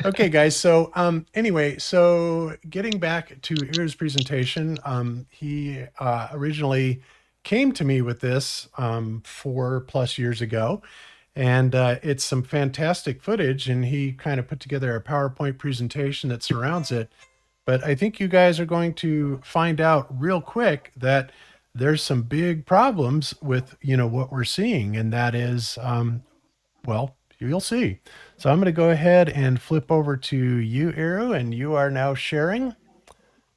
Okay, guys. So anyway, so getting back to Ira's presentation, he originally came to me with this 4+ years ago, and it's some fantastic footage, and he kind of put together a PowerPoint presentation that surrounds it. But I think you guys are going to find out real quick that there's some big problems with, what we're seeing, and that is, well, you'll see. So I'm going to go ahead and flip over to you, Iru, and you are now sharing.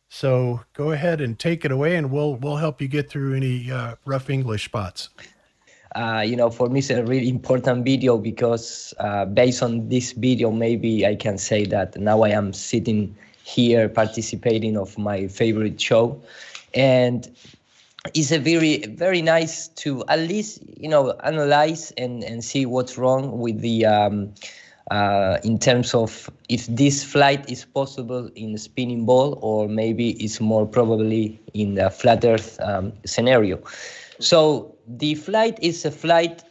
So go ahead and take it away, and we'll help you get through any rough English spots. For me, it's a really important video because based on this video, maybe I can say that now I am sitting here participating of my favorite show. And it's a very, very nice to at least, analyze and see what's wrong with the, in terms of if this flight is possible in a spinning ball or maybe it's more probably in the flat Earth scenario. So the flight is a flight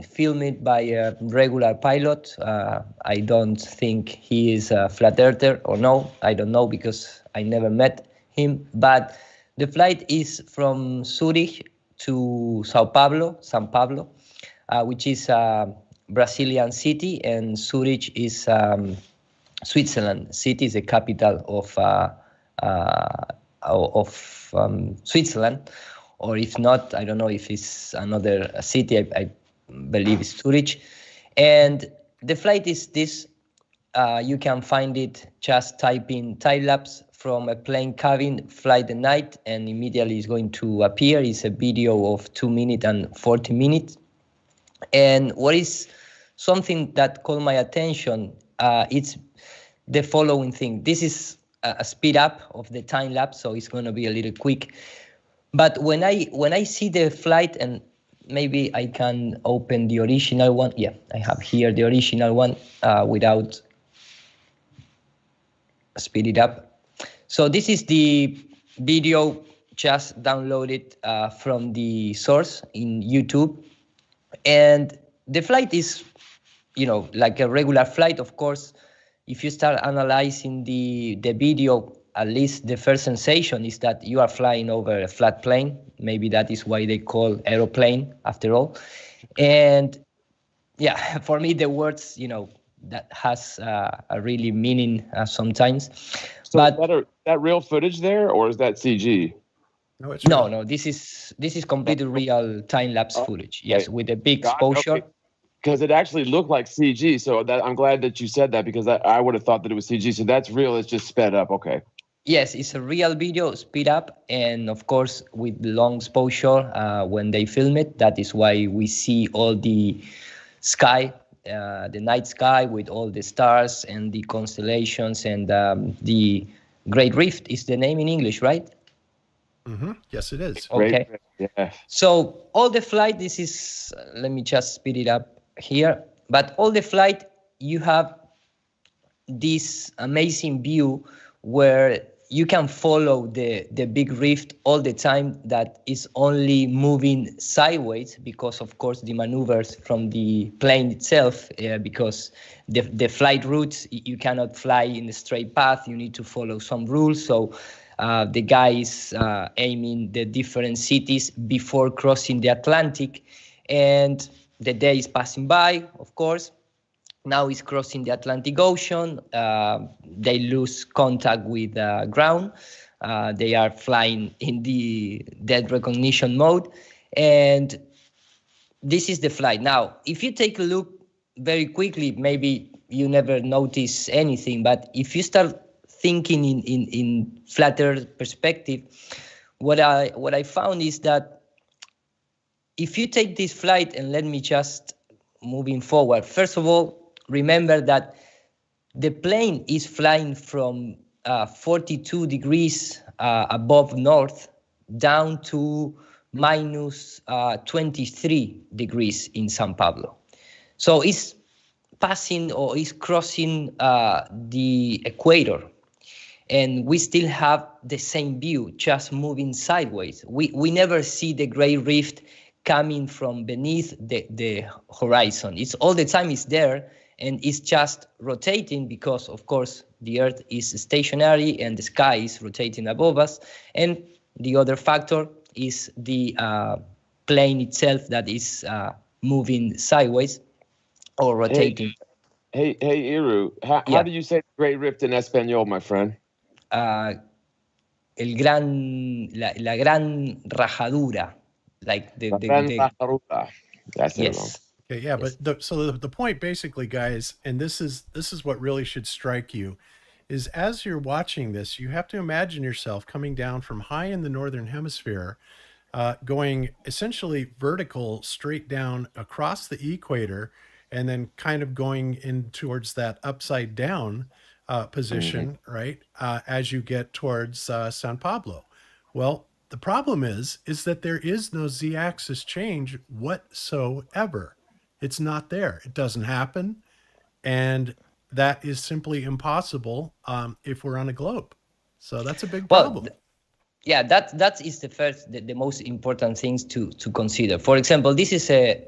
filmed by a regular pilot. I don't think he is a flat earther, or no, I don't know because I never met him. But the flight is from Zurich to São Paulo, which is a Brazilian city, and Zurich is Switzerland city, is the capital of Switzerland. Or if not, I don't know if it's another city, I believe it's Zurich. And the flight is this, you can find it just type in time-lapse from a plane cabin, flight at night, and immediately it's going to appear. It's a video of 2 minutes and 40 minutes. And what is something that caught my attention, it's the following thing. This is a speed up of the time-lapse, so it's going to be a little quick. But when I see the flight, and maybe I can open the original one. Yeah, I have here the original one without speed it up. So this is the video just downloaded from the source in YouTube. And the flight is, like a regular flight. Of course, if you start analyzing the video, at least the first sensation is that you are flying over a flat plane. Maybe that is why they call aeroplane after all. And yeah, for me, the words, that has a really meaning sometimes. So but is that real footage there, or is that CG? No, it's real. No, this is completely real time-lapse footage. Yes, with a big exposure. Okay. Because it actually looked like CG, so I'm glad that you said that, because I would have thought that it was CG. So that's real. It's just sped up. Okay. Yes, it's a real video, speed up, and of course with long exposure when they film it. That is why we see all the sky, the night sky with all the stars and the constellations, and the Great Rift is the name in English, right? Mm-hmm. Yes, it is. Okay. Yeah. So all the flight, this is, let me just speed it up here. But all the flight, you have this amazing view where you can follow the big rift all the time, that is only moving sideways because, of course, the maneuvers from the plane itself, because the flight routes, you cannot fly in a straight path. You need to follow some rules. So the guy is aiming the different cities before crossing the Atlantic, and the day is passing by, of course. Now he's crossing the Atlantic Ocean. They lose contact with the ground. They are flying in the dead recognition mode. And this is the flight. Now, if you take a look very quickly, maybe you never notice anything. But if you start thinking in flat Earth perspective, what I found is that if you take this flight, and let me just moving forward, first of all, remember that the plane is flying from 42 degrees above north down to minus 23 degrees in São Paulo. So it's passing, or it's crossing the equator. And we still have the same view, just moving sideways. We never see the Great Rift coming from beneath the horizon. It's all the time is there, and it's just rotating because, of course, the Earth is stationary and the sky is rotating above us. And the other factor is the plane itself that is moving sideways or rotating. Hey, Iru, how do you say the Great Rift in Espanol, my friend? La gran rajadura, like the Rajadura. That's it. yes. Okay, yeah, Yes. but the point basically, guys, and this is what really should strike you, is as you're watching this, you have to imagine yourself coming down from high in the northern hemisphere, going essentially vertical straight down across the equator, and then kind of going in towards that upside down position, right? As you get towards San Pablo. Well, the problem is that there is no z-axis change whatsoever. It's not there. It doesn't happen, and that is simply impossible if we're on a globe. So that's a big problem. Yeah, that is the first, the most important things to consider. For example, this is a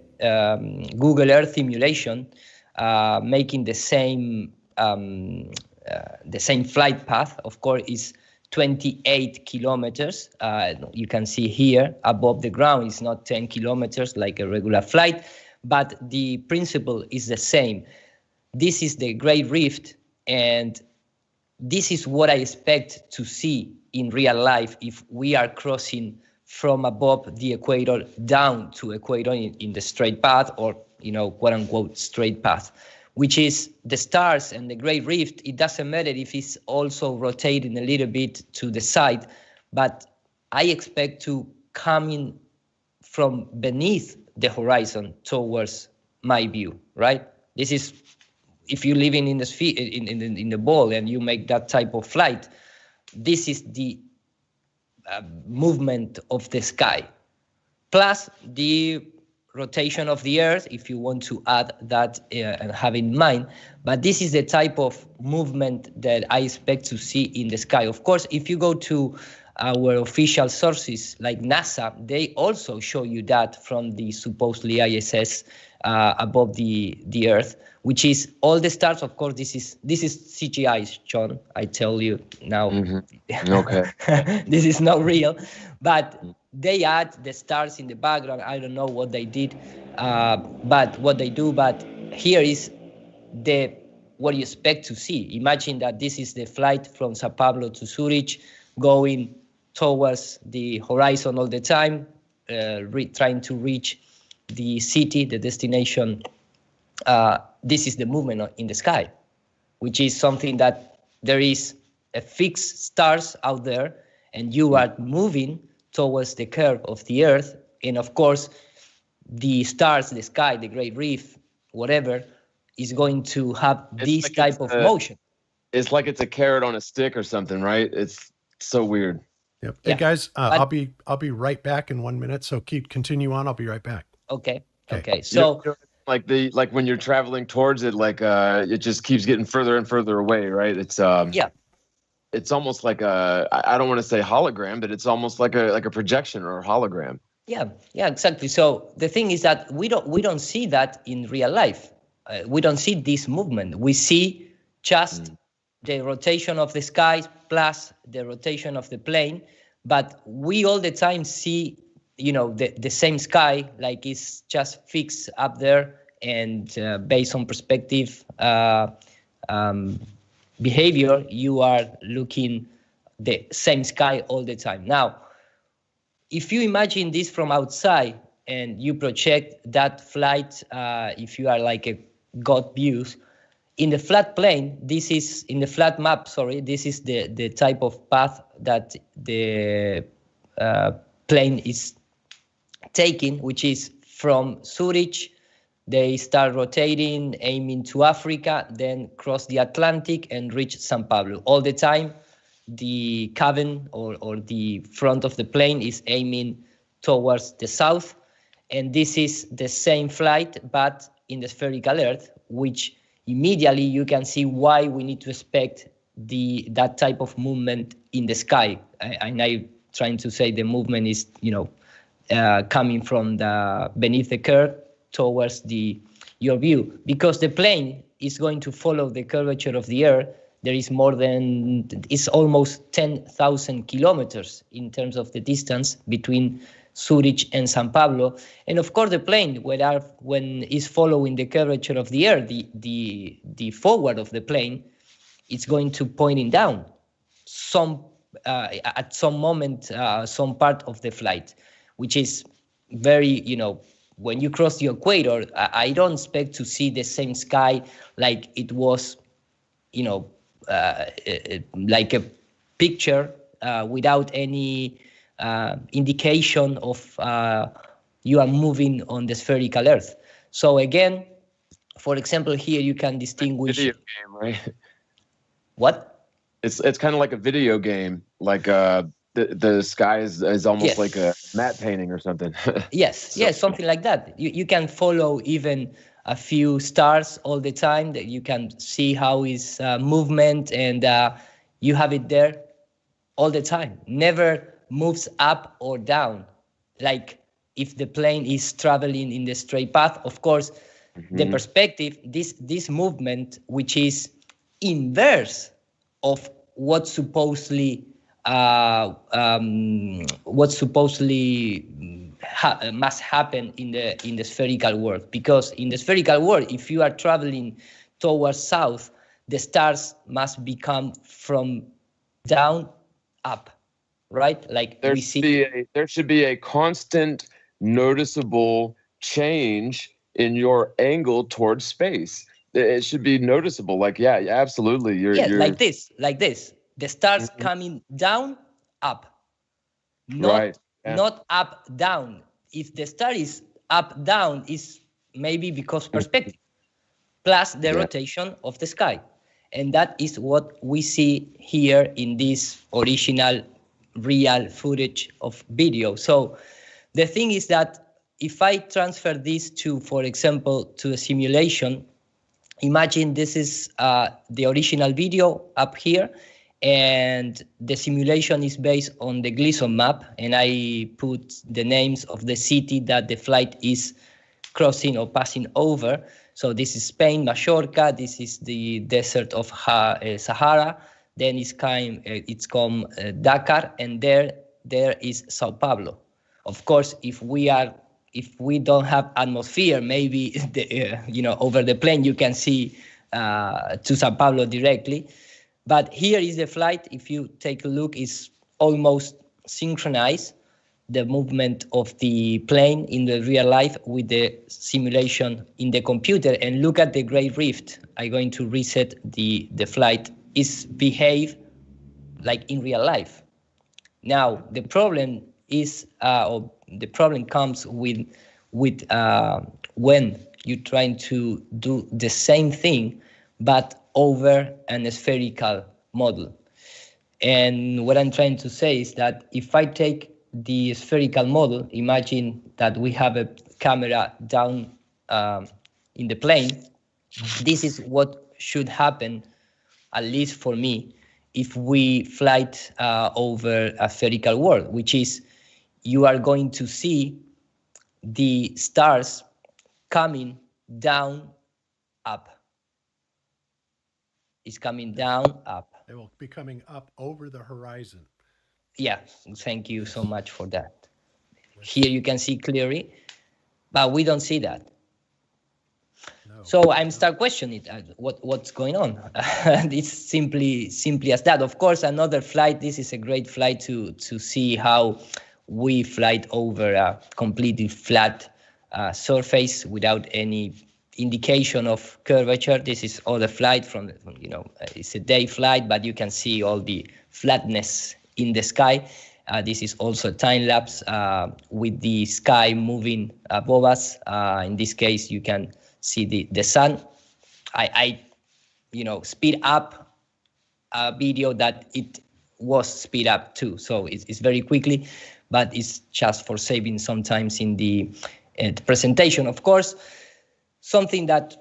Google Earth simulation making the same flight path. Of course, is 28 kilometers. You can see here above the ground. It's not 10 kilometers like a regular flight, but the principle is the same. This is the Great Rift, and this is what I expect to see in real life if we are crossing from above the equator down to equator in the straight path, or, quote unquote straight path, which is the stars and the Great Rift. It doesn't matter if it's also rotating a little bit to the side, but I expect to come in from beneath the horizon towards my view, right? This is, if you're living in the sphere, in the ball, and you make that type of flight, this is the movement of the sky, plus the rotation of the Earth, if you want to add that and have in mind. But this is the type of movement that I expect to see in the sky. Of course, if you go to our official sources like NASA, they also show you that from the supposedly ISS above the Earth, which is all the stars. Of course, this is CGI, John. I tell you now. Okay. This is not real, but they add the stars in the background. I don't know what they did, but what they do. But here is what you expect to see. Imagine that this is the flight from Sao Paulo to Zurich, going towards the horizon all the time, trying to reach the city, the destination. This is the movement in the sky, which is something that there is a fixed stars out there, and you are moving towards the curve of the Earth. And of course, the stars, the sky, the Great Reef, whatever, is going to have this type of motion. It's like it's a carrot on a stick or something, right? It's so weird. Yep. Hey guys, I'll be right back in 1 minute. So continue on. I'll be right back. Okay. So like when you're traveling towards it, like it just keeps getting further and further away, right? It's it's almost like I don't want to say hologram, but it's almost like a projection or a hologram. Yeah, exactly. So the thing is that we don't see that in real life. We don't see this movement. We see just the rotation of the sky plus the rotation of the plane, but we all the time see, the same sky, like it's just fixed up there, and based on perspective behavior, you are looking the same sky all the time. Now, if you imagine this from outside and you project that flight, if you are like a God views, in the flat plane, this is in the flat map, this is the type of path that the plane is taking, which is from Zurich. They start rotating, aiming to Africa, then cross the Atlantic and reach San Pablo. All the time, the cabin or the front of the plane is aiming towards the south. And this is the same flight, but in the spherical Earth, which immediately you can see why we need to expect that type of movement in the sky. And I'm trying to say the movement is, coming from the beneath the curve towards your view, because the plane is going to follow the curvature of the Earth. There is it's almost 10,000 kilometers in terms of the distance between Zurich and San Pablo. And of course, the plane, when it's following the curvature of the Earth, the forward of the plane, it's going to pointing down at some moment, some part of the flight, which is very, when you cross the equator, I don't expect to see the same sky like it was, like a picture without any indication of you are moving on the spherical Earth. So again, for example, here you can distinguish. Video game, right? What? It's kind of like a video game, like the sky is almost like a matte painting or something. Yes, something like that. You can follow even a few stars all the time, that you can see how is movement, and you have it there all the time. Never moves up or down. Like if the plane is traveling in the straight path, of course, the perspective, this movement, which is inverse of what supposedly must happen in the spherical world. Because in the spherical world, if you are traveling towards south, the stars must become from down up, right? Like there should be a constant, noticeable change in your angle towards space. It should be noticeable. Like, yeah, absolutely. You're like this. The stars coming down, up. Not up, down. If the star is up, down, is maybe because perspective, plus the rotation of the sky. And that is what we see here in this original real footage of video. So the thing is that if I transfer this to, for example, to a simulation, imagine this is the original video up here, and the simulation is based on the Gleason map, and I put the names of the city that the flight is crossing or passing over. So this is Spain, Majorca. This is the desert of Sahara. Then it's come Dakar, and there is Sao Paulo. Of course, if we don't have atmosphere, maybe over the plane you can see to Sao Paulo directly. But here is the flight. If you take a look, it's almost synchronized, the movement of the plane in the real life with the simulation in the computer. And look at the Great Rift. I'm going to reset the flight. Is behave like in real life. Now the problem is, or the problem comes with when you're trying to do the same thing, but over a spherical model. And what I'm trying to say is that if I take the spherical model, imagine that we have a camera down in the plane. This is what should happen, at least for me, if we flight over a spherical world, which is you are going to see the stars coming down, up. It's coming down, up. They will be coming up over the horizon. Yeah, thank you so much for that. Here you can see clearly, but we don't see that. No, so I'm start questioning what's going on. It's simply as that. Of course, another flight. This is a great flight to see how we fly over a completely flat surface without any indication of curvature. This is other flight from it's a day flight, but you can see all the flatness in the sky. This is also time lapse with the sky moving above us. In this case, you can see the sun. I speed up a video that it was speed up too, so it's very quickly, but it's just for saving sometimes in the presentation. Of course, something that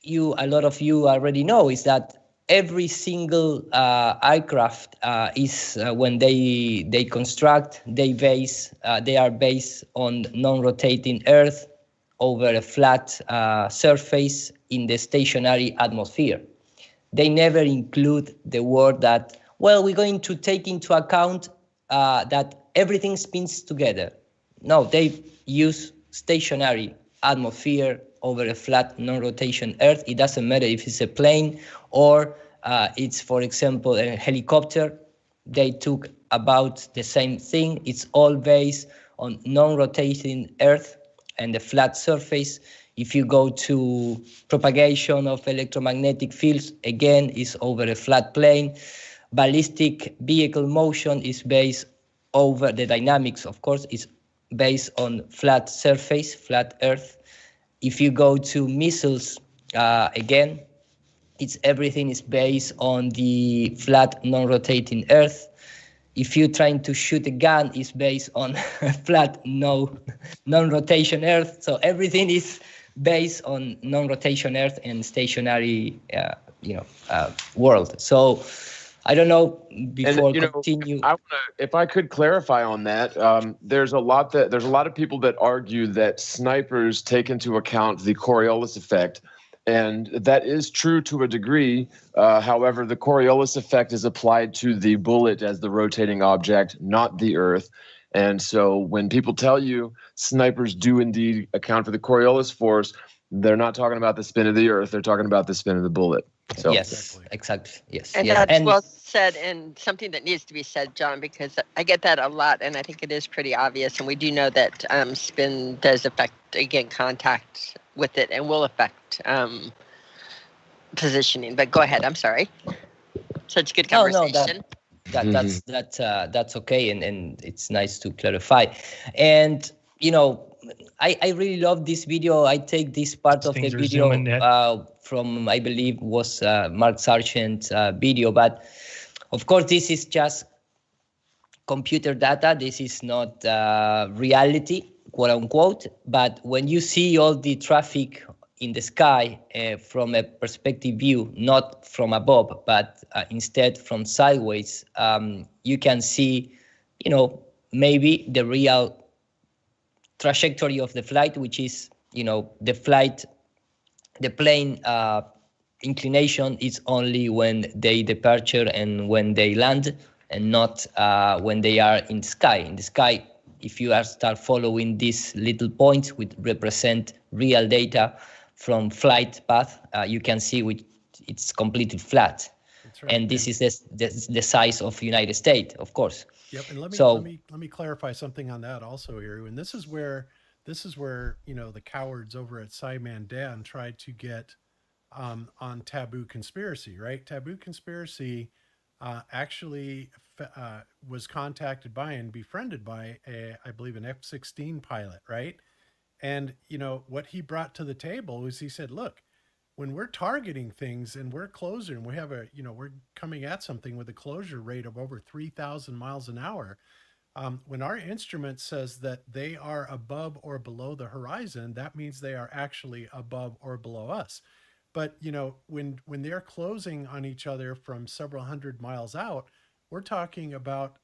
a lot of you already know is that every single aircraft is when they construct, they are based on non-rotating Earth over a flat surface in the stationary atmosphere. They never include the word that, well, we're going to take into account that everything spins together. No, they use stationary atmosphere over a flat non-rotation Earth. It doesn't matter if it's a plane or it's, for example, a helicopter. They took about the same thing. It's all based on non-rotating Earth and the flat surface. If you go to propagation of electromagnetic fields, again, is over a flat plane. Ballistic vehicle motion is based over the dynamics, of course, is based on flat surface, flat Earth. If you go to missiles, again, everything is based on the flat non-rotating Earth. If you're trying to shoot a gun, it's based on flat non-rotation Earth. So everything is based on non-rotation Earth and stationary, world. So I don't know. Before continue, if I could clarify on that, there's a lot of people that argue that snipers take into account the Coriolis effect. And that is true to a degree. However, the Coriolis effect is applied to the bullet as the rotating object, not the Earth. And so when people tell you snipers do indeed account for the Coriolis force, they're not talking about the spin of the Earth. They're talking about the spin of the bullet. So. Yes, exactly. Yes. And yes. that's well said, and something that needs to be said, John, because I get that a lot, and I think it is pretty obvious. And we do know that spin does affect, again, contact with it and will affect positioning. But go ahead. I'm sorry. Such good conversation. That's okay, and it's nice to clarify. And I really love this video. I take this part of the video from, I believe, was Mark Sargent's video. But of course, this is just computer data. This is not reality, quote unquote. But when you see all the traffic in the sky from a perspective view, not from above, but instead from sideways, you can see, maybe the real trajectory of the flight, which is, the plane inclination is only when they departure and when they land, and not when they are in the sky. In the sky, if you start following these little points which represent real data from flight path, you can see it's completely flat. That's right. And this is the size of United States, of course. Yep. And let me clarify something on that also, Iru. And this is where the cowards over at Simon Dan tried to get on Taboo Conspiracy, right? Taboo Conspiracy actually was contacted by and befriended by I believe an F-16 pilot, right? And what he brought to the table was, he said, look, when we're targeting things and we're closer and we have we're coming at something with a closure rate of over 3,000 miles an hour, when our instrument says that they are above or below the horizon, that means they are actually above or below us. But when they're closing on each other from several hundred miles out, we're talking about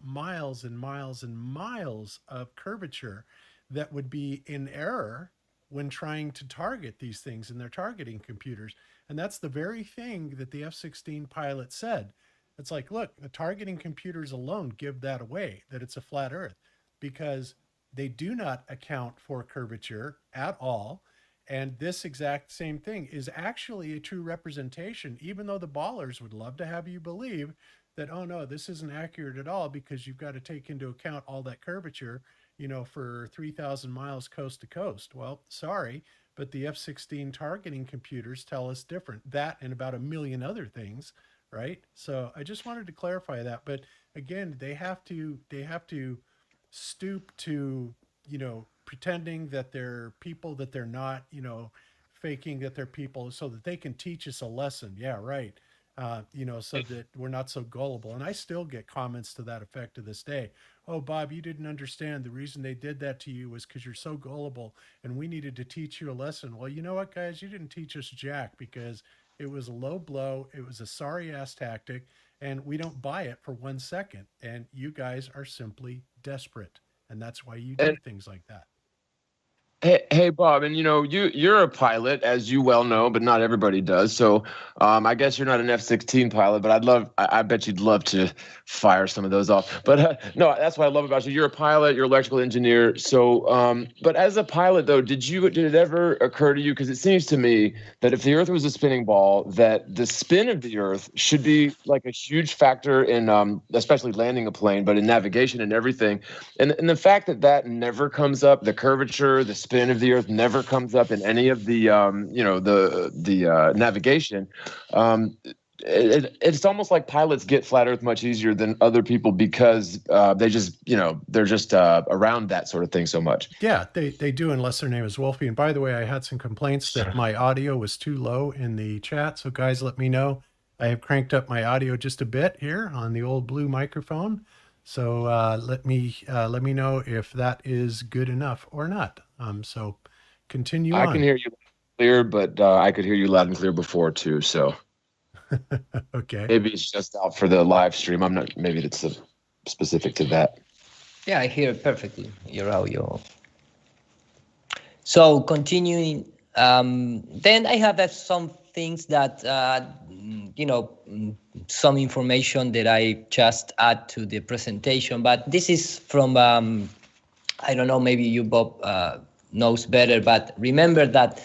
miles and miles and miles of curvature that would be in error when trying to target these things in their targeting computers. And that's the very thing that the F-16 pilot said. It's like, look, the targeting computers alone give that away, that it's a flat Earth, because they do not account for curvature at all. And this exact same thing is actually a true representation, even though the ballers would love to have you believe that, oh no, this isn't accurate at all, because you've got to take into account all that curvature, for 3,000 miles coast to coast. Well, sorry, but the F-16 targeting computers tell us different. That and about a million other things, right? So I just wanted to clarify that. But again, they have to stoop to, pretending that they're people that they're not, faking that they're people, so that they can teach us a lesson. Yeah, right. So that we're not so gullible. And I still get comments to that effect to this day. Oh, Bob, you didn't understand. The reason they did that to you was because you're so gullible and we needed to teach you a lesson. Well, you know what, guys? You didn't teach us jack, because It was a low blow. It was a sorry ass tactic, and we don't buy it for 1 second. And you guys are simply desperate, and that's why you do And things like that. hey, Bob, and you're a pilot, as you well know, but not everybody does. So, I guess you're not an F-16 pilot, but I bet you'd love to fire some of those off. But no, that's what I love about you. You're a pilot, you're an electrical engineer. So, but as a pilot, though, did it ever occur to you? Because it seems to me that if the Earth was a spinning ball, that the spin of the Earth should be like a huge factor in, especially landing a plane, but in navigation and everything. And the fact that never comes up, the curvature, the spin of the Earth never comes up in any of the navigation. It's almost like pilots get flat Earth much easier than other people because they're just around that sort of thing so much. Yeah, they do, unless their name is Wolfie. And by the way, I had some complaints that my audio was too low in the chat. So guys, let me know. I have cranked up my audio just a bit here on the old blue microphone. So let me know if that is good enough or not. So continue on. I can hear you clear, but I could hear you loud and clear before too. So okay. Maybe it's just out for the live stream. I'm not. Maybe it's specific to that. Yeah, I hear perfectly your audio. So continuing, then I have some things that some information that I just add to the presentation. But this is from I don't know, maybe you, Bob, knows better. But remember that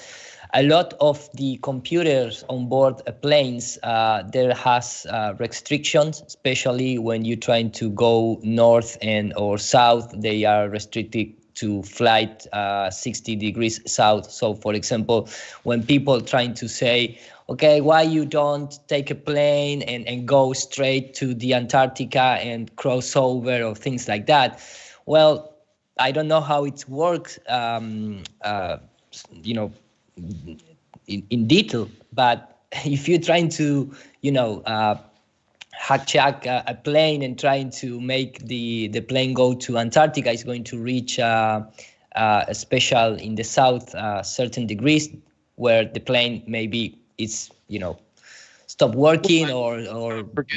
a lot of the computers on board planes, there has restrictions, especially when you're trying to go north or south. They are restricted to flight 60 degrees south. So, for example, when people trying to say, okay, why you don't take a plane and go straight to the Antarctica and cross over or things like that? Well, I don't know how it works, in detail, but if you're trying to, hijack a plane and trying to make the plane go to Antarctica, is going to reach a special in the south certain degrees where the plane maybe it's stop working or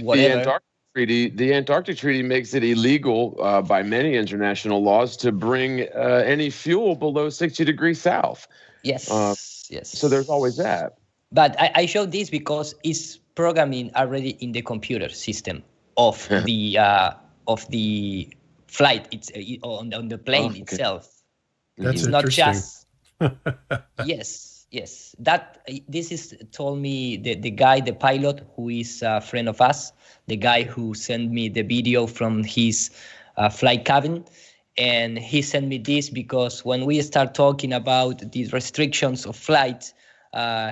whatever. The Antarctic Treaty makes it illegal by many international laws to bring any fuel below 60 degrees south. Yes, yes. So there's always that. But I showed this because it's programming already in the computer system of the flight. It's on the plane itself. That's it's not just yes. This is told me the guy, the pilot, who is a friend of us, the guy who sent me the video from his flight cabin. And he sent me this because when we start talking about these restrictions of flight,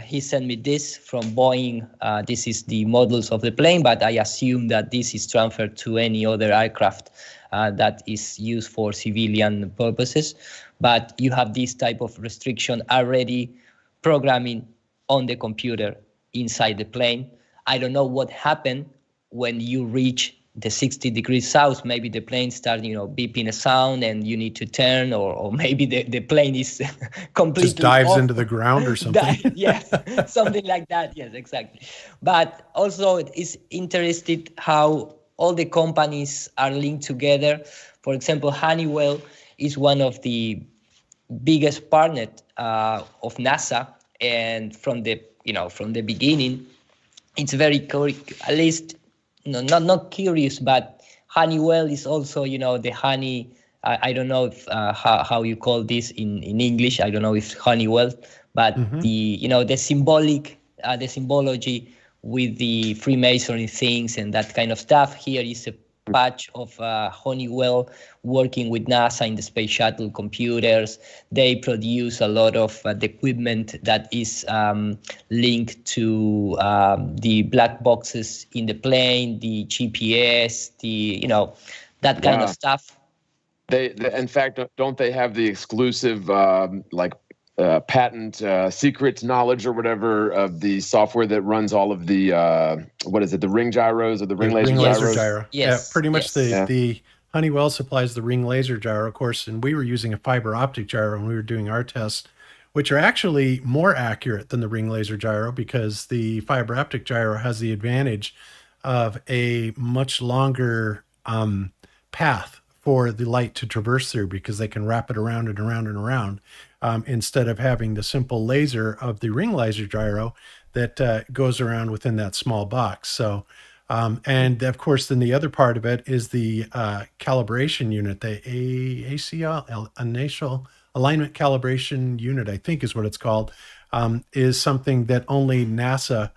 he sent me this from Boeing. This is the models of the plane, but I assume that this is transferred to any other aircraft that is used for civilian purposes. But you have this type of restriction already programming on the computer inside the plane. I don't know what happened when you reach the 60 degrees south. Maybe the plane starts, beeping a sound and you need to turn, or maybe the plane is completely just dives off. Into the ground or something. Yes, something like that. Yes, exactly. But also it's interesting how all the companies are linked together. For example, Honeywell is one of the biggest partners of NASA, and from the beginning, it's very at least. No, not curious, but Honeywell is also, the honey. I don't know if how you call this in English. I don't know if Honeywell, but the symbology with the Freemasonry things and that kind of stuff. Here is a patch of Honeywell working with NASA in the space shuttle computers. They produce a lot of the equipment that is linked to the black boxes in the plane, the GPS, that kind of stuff. They in fact, don't they have the exclusive patent secret knowledge or whatever of the software that runs all of the the ring gyros or the ring laser gyros? Yes, yeah, pretty much the Honeywell supplies the ring laser gyro, of course, and we were using a fiber optic gyro when we were doing our tests. which are actually more accurate than the ring laser gyro because the fiber optic gyro has the advantage of a much longer path for the light to traverse through because they can wrap it around and around and around instead of having the simple laser of the ring laser gyro that goes around within that small box. So, and of course, then the other part of it is the calibration unit, the ACL, Initial Alignment Calibration Unit, I think is what it's called, is something that only NASA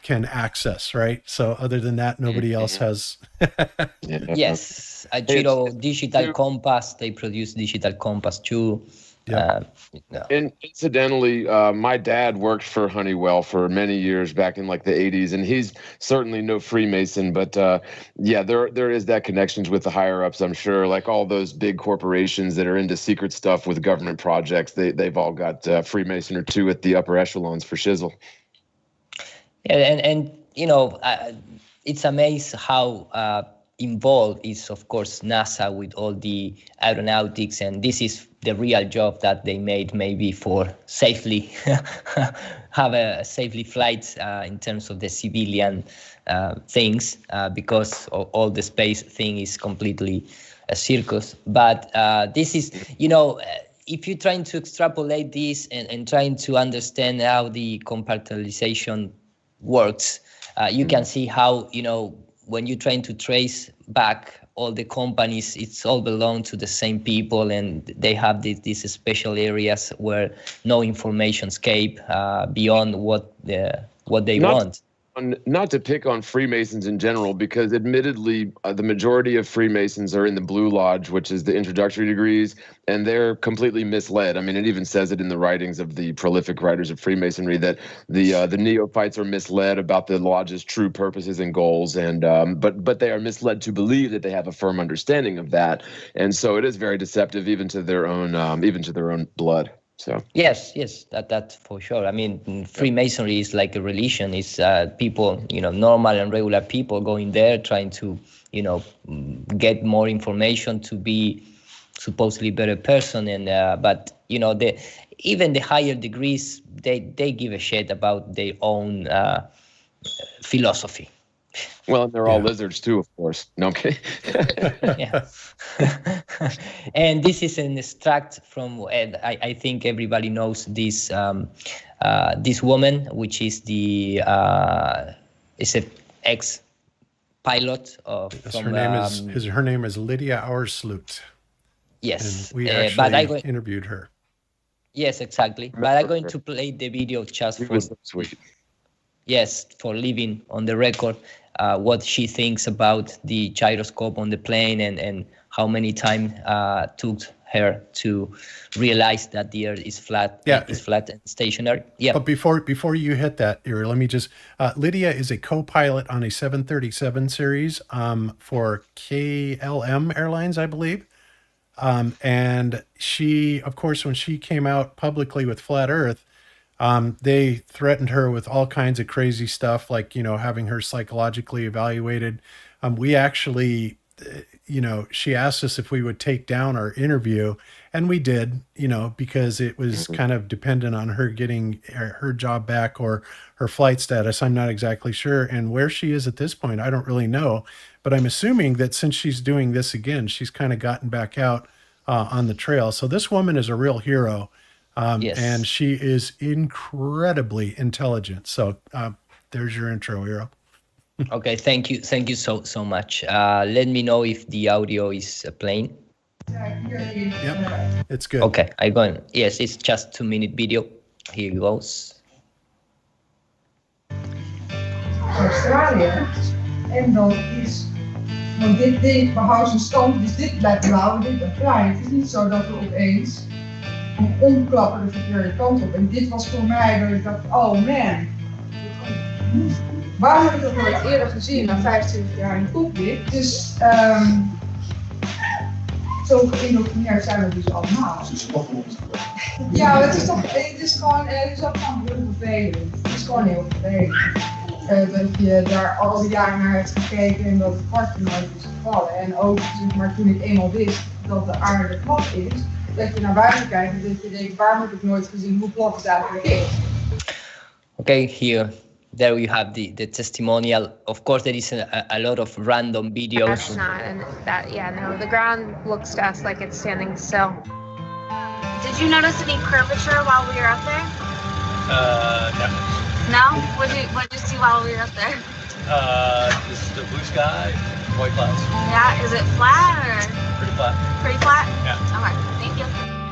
can access, right? So other than that, nobody else has. Yes, Giro digital compass. They produce digital compass too. Yeah. And incidentally, my dad worked for Honeywell for many years back in like the 80s, and he's certainly no Freemason, but yeah, there is that connections with the higher ups, I'm sure. Like all those big corporations that are into secret stuff with government projects, they've all got Freemason or two at the upper echelons for shizzle. Yeah, and you know, it's amazing how involved is, of course, NASA with all the aeronautics, and this is the real job that they made maybe for safely have a safely flights in terms of the civilian things, because all the space thing is completely a circus. But this is, you know, if you're trying to extrapolate this and trying to understand how the compartmentalization works, you can see how, you know, when you're trying to trace back all the companies, it's all belong to the same people, and they have these special areas where no information escape beyond what they want. Not to pick on Freemasons in general, because admittedly, the majority of Freemasons are in the Blue Lodge, which is the introductory degrees, and they're completely misled. I mean, it even says it in the writings of the prolific writers of Freemasonry that the neophytes are misled about the lodge's true purposes and goals, and but they are misled to believe that they have a firm understanding of that, and so it is very deceptive, even to their own blood. So yes, that for sure. I mean, Freemasonry is like a religion. It's people, you know, normal and regular people going there trying to, you know, get more information to be supposedly better person. And but you know, even the higher degrees, they give a shit about their own philosophy. Well, they're all lizards too, of course. No, I'm kidding. Yeah. And this is an extract from, and I think everybody knows this this woman, which is the is an ex-pilot of. Yes, from, her name is Lydia Auerslut. Yes, and we actually interviewed her. Yes, exactly. But I'm going to play the video just for. So sweet. Yes, for leaving on the record what she thinks about the gyroscope on the plane, and how many time took her to realize that the Earth is flat. Yeah, is flat and stationary. Yeah. But before you hit that, Ira, let me just. Lydia is a co-pilot on a 737 series for KLM Airlines, I believe. And she, of course, when she came out publicly with Flat Earth, they threatened her with all kinds of crazy stuff, like, you know, having her psychologically evaluated. We actually, you know, she asked us if we would take down our interview, and we did, you know, because it was kind of dependent on her getting her job back or her flight status. I'm not exactly sure. And where she is at this point, I don't really know, but I'm assuming that since she's doing this again, she's kind of gotten back out on the trail. So this woman is a real hero. Yes. And she is incredibly intelligent. So there's your intro, Hero. Okay, thank you so much. Let me know if the audio is playing. Yep, it's good. Okay, I'm going. Yes, it's just 2-minute video. Here it goes. Australië. En dan is, want dit ding behoudt zijn stand, dus dit blijft blauw en dit blijft bruin. Het is niet zo dat we opeens omklappen de verkeerde kant op. En dit was voor mij dat ik dacht, oh man. Waarom heb ik dat nooit eerder gezien na 25 jaar in cockpit? Dus zo geïndoctrineerd zijn we dus allemaal. Ja, het is gewoon heel vervelend. Het is gewoon heel vervelend. Dat je daar al die jaren naar hebt gekeken en dat het kwartje nooit is gevallen. En ook, zeg maar, toen ik eenmaal wist dat de aarde plat is, dat je naar buiten kijkt en dat je denkt, waarom heb ik nooit gezien hoe plat het eigenlijk is? Okay, there you have the testimonial. Of course, there is a lot of random videos. That's not, and no, the ground looks to us like it's standing still. Did you notice any curvature while we were up there? No. No? What did you see while we were up there? Just the blue sky, white clouds. Yeah, is it flat or? Pretty flat. Pretty flat? Yeah. Okay, thank you.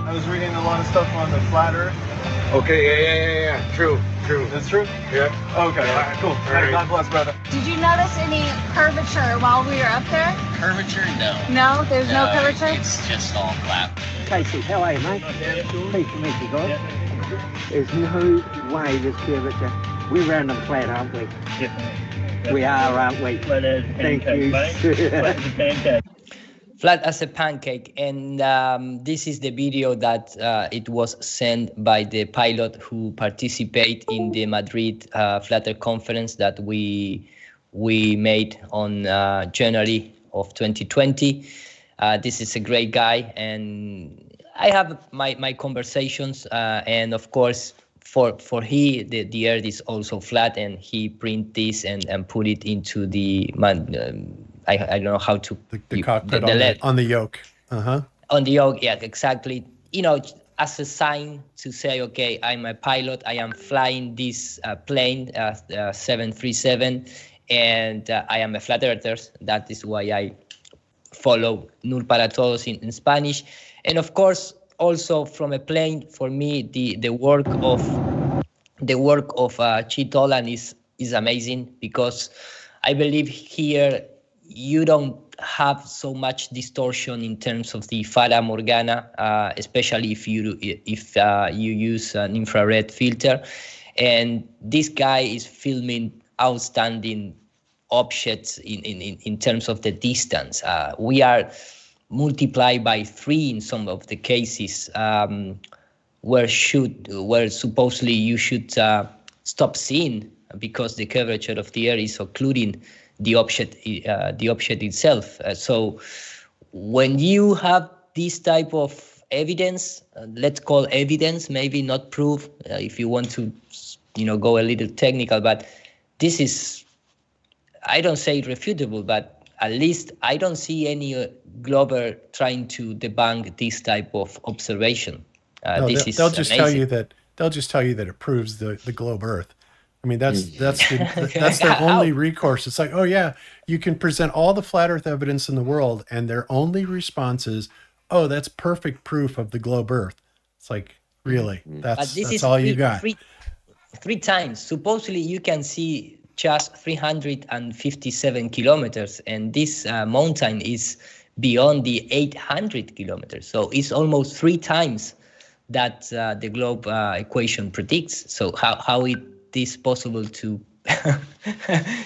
I was reading a lot of stuff on the flat Earth. Okay, yeah. True. That's true? Yeah. Okay, all right, cool. All right. God bless, brother. Did you notice any curvature while we were up there? Curvature? No. No, there's no curvature? It's just all flat. Casey, how are you, mate? Pleased to meet you guys. There's no way this curvature. We're random flat, aren't we? Yeah. We are, aren't we? Flat as a Thank pancake, you. Flat as a pancake. Flat as a pancake, and this is the video that it was sent by the pilot who participate in the Madrid Flat Earth conference that we made on January of 2020. This is a great guy, and I have my conversations, and of course for the Earth is also flat, and he print this and put it into the I don't know how to the cockpit on the yoke. On the yoke, yeah, exactly. You know, as a sign to say, okay, I'm a pilot. I am flying this plane, 737, and I am a flat earther. That is why I follow Nur para Todos in Spanish. And of course, also from a plane, for me, the work of Chit Holland is amazing, because I believe here you don't have so much distortion in terms of the Fata Morgana, especially if you use an infrared filter. And this guy is filming outstanding objects in terms of the distance. We are multiplied by 3 in some of the cases, where supposedly you should stop seeing, because the curvature of the Earth is occluding the object itself. So when you have this type of evidence, let's call evidence, maybe not proof, if you want to, go a little technical, but this is, I don't say irrefutable, but at least I don't see any glober trying to debunk this type of observation. No, they'll just tell you that it proves the globe Earth. I mean, that's their only recourse. It's like, oh yeah, you can present all the flat Earth evidence in the world, and their only response is, oh, that's perfect proof of the globe Earth. It's like, really, that's all you got. Three times. Supposedly, you can see just 357 kilometers, and this mountain is beyond the 800 kilometers. So it's almost 3 times that the globe equation predicts. So how it is possible to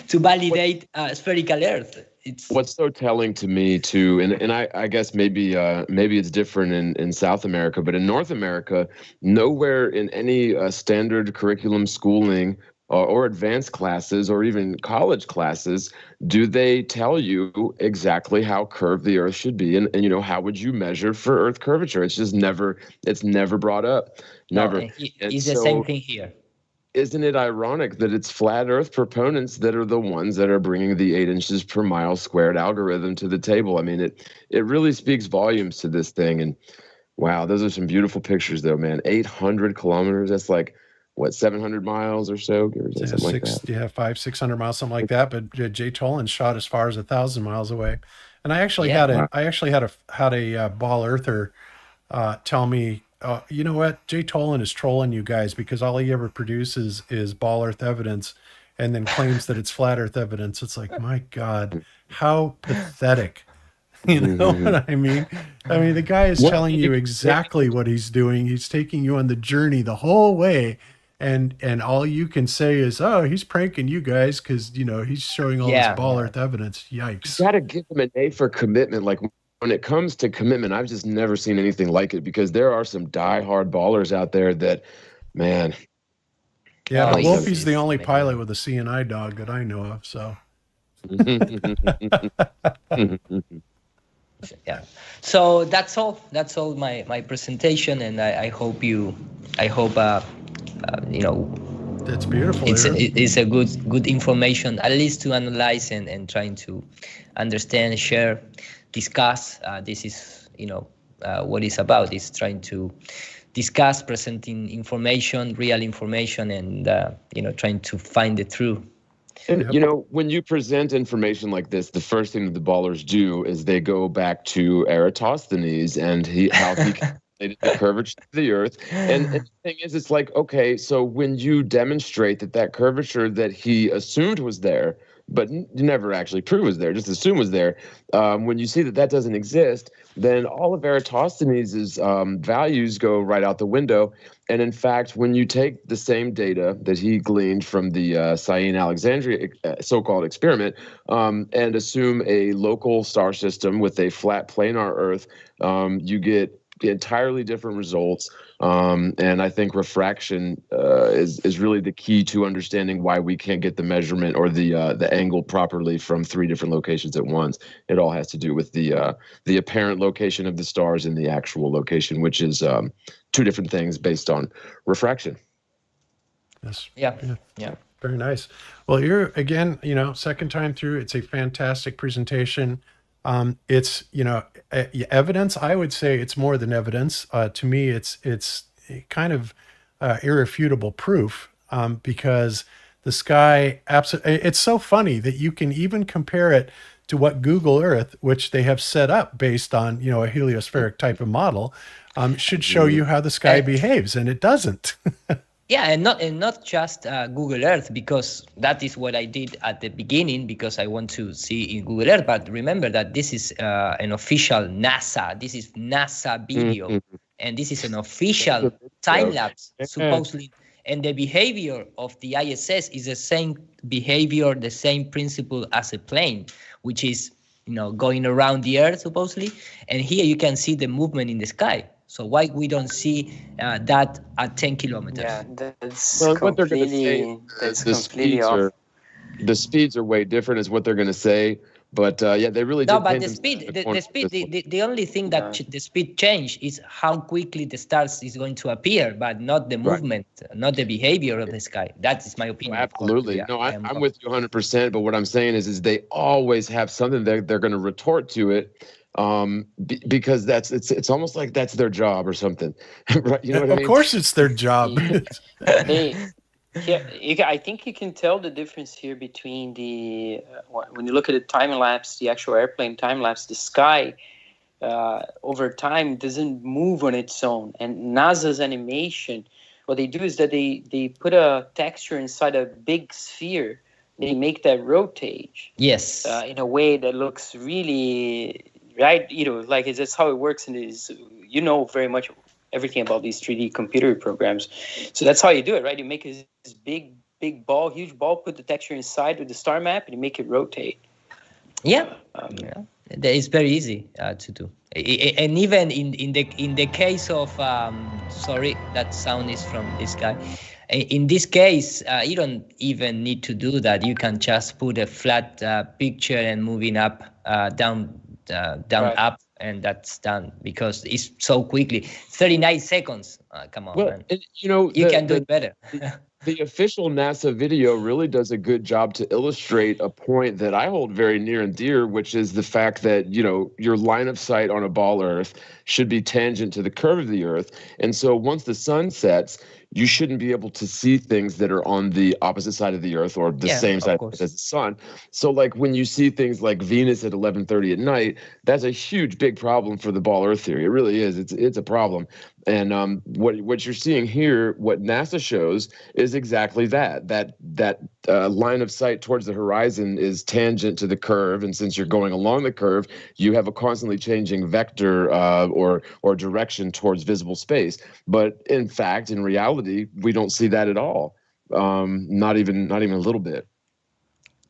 to validate spherical Earth? What's so telling to me too, and I guess maybe it's different in South America, but in North America, nowhere in any standard curriculum schooling or advanced classes or even college classes do they tell you exactly how curved the Earth should be, and how would you measure for Earth curvature? It's never brought up. Never. No, it's the same thing here. Isn't it ironic that it's flat Earth proponents that are the ones that are bringing the 8 inches per mile squared algorithm to the table? I mean, it really speaks volumes to this thing. And wow, those are some beautiful pictures though, man. 800 kilometers. That's like, what, 700 miles or so? Yeah, 500-600 miles, something like that. But Jay Tolan shot as far as 1,000 miles away. And I actually had a ball earther tell me, you know what? Jay Tolan is trolling you guys, because all he ever produces is ball Earth evidence, and then claims that it's flat Earth evidence. It's like, my God, how pathetic. You know what I mean? I mean, the guy is telling you exactly what he's doing. He's taking you on the journey the whole way, and all you can say is, oh, he's pranking you guys because he's showing all this ball Earth evidence. Yikes! You gotta give him an A for commitment. Like, when it comes to commitment, I've just never seen anything like it, because there are some die-hard ballers out there that, man. Yeah, but Wolfie's the only pilot with a CNI dog that I know of, so. Yeah. So that's all. That's all my presentation, and I hope That's beautiful. It's a good information, at least to analyze and trying to understand, share, discuss. This is what it's about. Is trying to discuss, presenting information, real information, and trying to find the truth. And when you present information like this, the first thing that the ballers do is they go back to Eratosthenes and how he calculated the curvature of the Earth. And the thing is, it's like, okay, so when you demonstrate that curvature that he assumed was there, but never actually prove was there, just assume was there, when you see that doesn't exist, then all of Eratosthenes' values go right out the window. And in fact, when you take the same data that he gleaned from the Syene Alexandria so-called experiment and assume a local star system with a flat planar Earth, you get entirely different results. And I think refraction is really the key to understanding why we can't get the measurement or the angle properly from 3 different locations at once. It all has to do with the apparent location of the stars and the actual location, which is 2 different things based on refraction. Yes. Yeah. Very nice. Well, you're again, second time through. It's a fantastic presentation. It's evidence. I would say it's more than evidence. To me, it's kind of irrefutable proof because the sky it's so funny that you can even compare it to what Google Earth, which they have set up based on a heliospheric type of model, should show you how the sky behaves, and it doesn't. Yeah, and not just Google Earth, because that is what I did at the beginning, because I want to see in Google Earth. But remember that this is an official NASA. This is NASA video, and this is an official time lapse, supposedly. And the behavior of the ISS is the same behavior, the same principle as a plane, which is going around the Earth supposedly. And here you can see the movement in the sky. So why we don't see that at 10 kilometers? Yeah, that's what they're going to say. That's completely off. The speeds are way different, is what they're going to say. But they really no. But the speed, the only thing that the speed change is how quickly the stars is going to appear, but not the movement, not the behavior of the sky. That is my opinion. Absolutely. No, I'm with you 100%. But what I'm saying is they always have something they're going to retort to it. Because it's almost like that's their job or something. Right? You know what I mean? Of course it's their job. I think you can tell the difference here between when you look at the time lapse, the actual airplane time lapse, the sky over time doesn't move on its own. And NASA's animation, what they do is that they put a texture inside a big sphere. They make that rotate. Yes. In a way that looks really right. Like that's how it works, and is very much everything about these 3D computer programs. So that's how you do it, right? You make this big ball, huge ball, put the texture inside with the star map, and you make it rotate. Yeah, it's very easy to do. And even in the case of sorry, that sound is from this guy. In this case, you don't even need to do that. You can just put a flat picture and moving up, down, right. Up, and that's done, because it's so quickly. 39 seconds. Come on, man. And, you can do it better. The official NASA video really does a good job to illustrate a point that I hold very near and dear, which is the fact that, your line of sight on a ball Earth should be tangent to the curve of the Earth. And so once the sun sets, you shouldn't be able to see things that are on the opposite side of the Earth or the same side as the sun. So like when you see things like Venus at 11:30 at night, that's a huge, big problem for the ball Earth theory. It really is. It's a problem. And what you're seeing here, what NASA shows, is exactly that line of sight towards the horizon is tangent to the curve, and since you're going along the curve, you have a constantly changing vector or direction towards visible space. But in fact, in reality, we don't see that at all. Not even a little bit.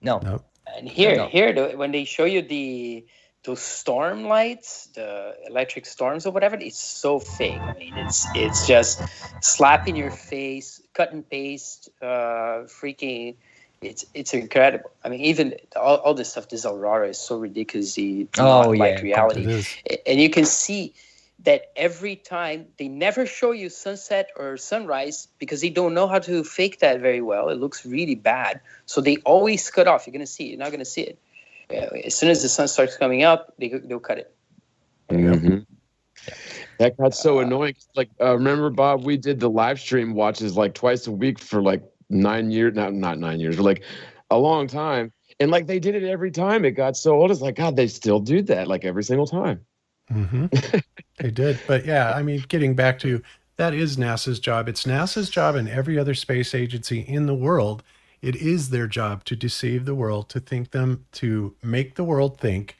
No. And here, when they show you those storm lights, the electric storms or whatever, it's so fake. I mean, it's just slap in your face, cut and paste, freaking it's incredible. I mean, even all this stuff, this aurora is so ridiculously not like reality. It is. And you can see that every time they never show you sunset or sunrise because they don't know how to fake that very well. It looks really bad. So they always cut off. You're going to see it. You're not going to see it. As soon as the sun starts coming up, they'll cut it. Mm-hmm. That got so annoying. Like, remember, Bob, we did the live stream watches like twice a week for like 9 years. Not 9 years, but like a long time. And like they did it every time. It got so old. It's like, God, they still do that like every single time. Mm-hmm. They did. But yeah, I mean, getting back to that is NASA's job. It's NASA's job and every other space agency in the world. It is their job to deceive the world, to make the world think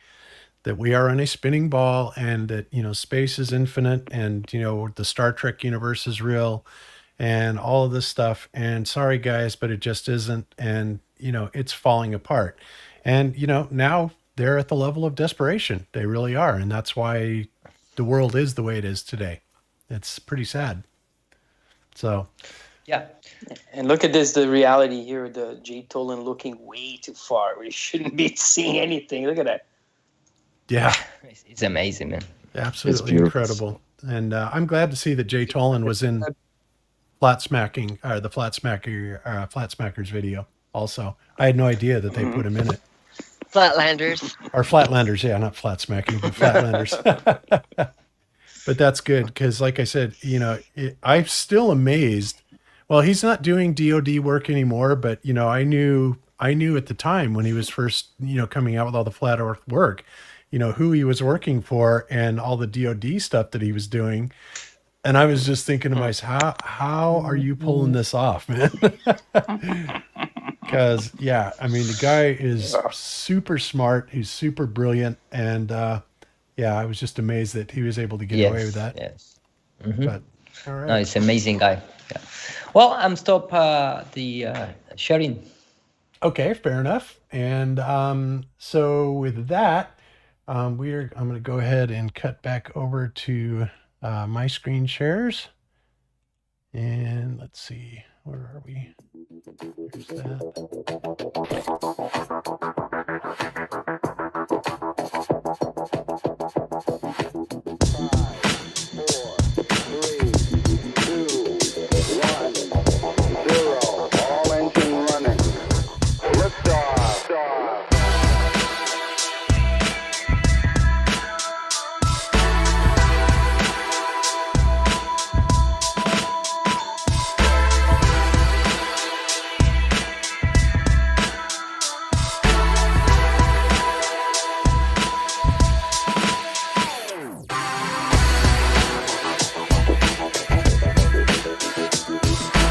that we are on a spinning ball and that, you know, space is infinite and, you know, the Star Trek universe is real and all of this stuff. And sorry, guys, but it just isn't. And, you know, it's falling apart. And, you know, now they're at the level of desperation. They really are. And that's why the world is the way it is today. It's pretty sad. So, yeah. And look at this, the reality here, the J. Tolan looking way too far. We shouldn't be seeing anything. Look at that. Yeah. It's amazing, man. Absolutely incredible. And I'm glad to see that Jay Tolan was in the Flat Smackers video also. I had no idea that they put him in it. Flatlanders. Or Flatlanders, yeah, not Flat Smacking, but Flatlanders. But that's good because, like I said, you know, I'm still amazed. Well, he's not doing DoD work anymore, but, you know, I knew at the time when he was first, you know, coming out with all the Flat Earth work, you know, who he was working for and all the DoD stuff that he was doing. And I was just thinking to myself, how are you pulling this off, man? Because, yeah, I mean, the guy is super smart. He's super brilliant. And, yeah, I was just amazed that he was able to get away with that. Yes. Mm-hmm. But, all right. No, it's an amazing guy. Yeah. Well, I'm stop the sharing. Okay, fair enough. And so with that, I'm going to go ahead and cut back over to my screen shares. And let's see, where are we? Here's that.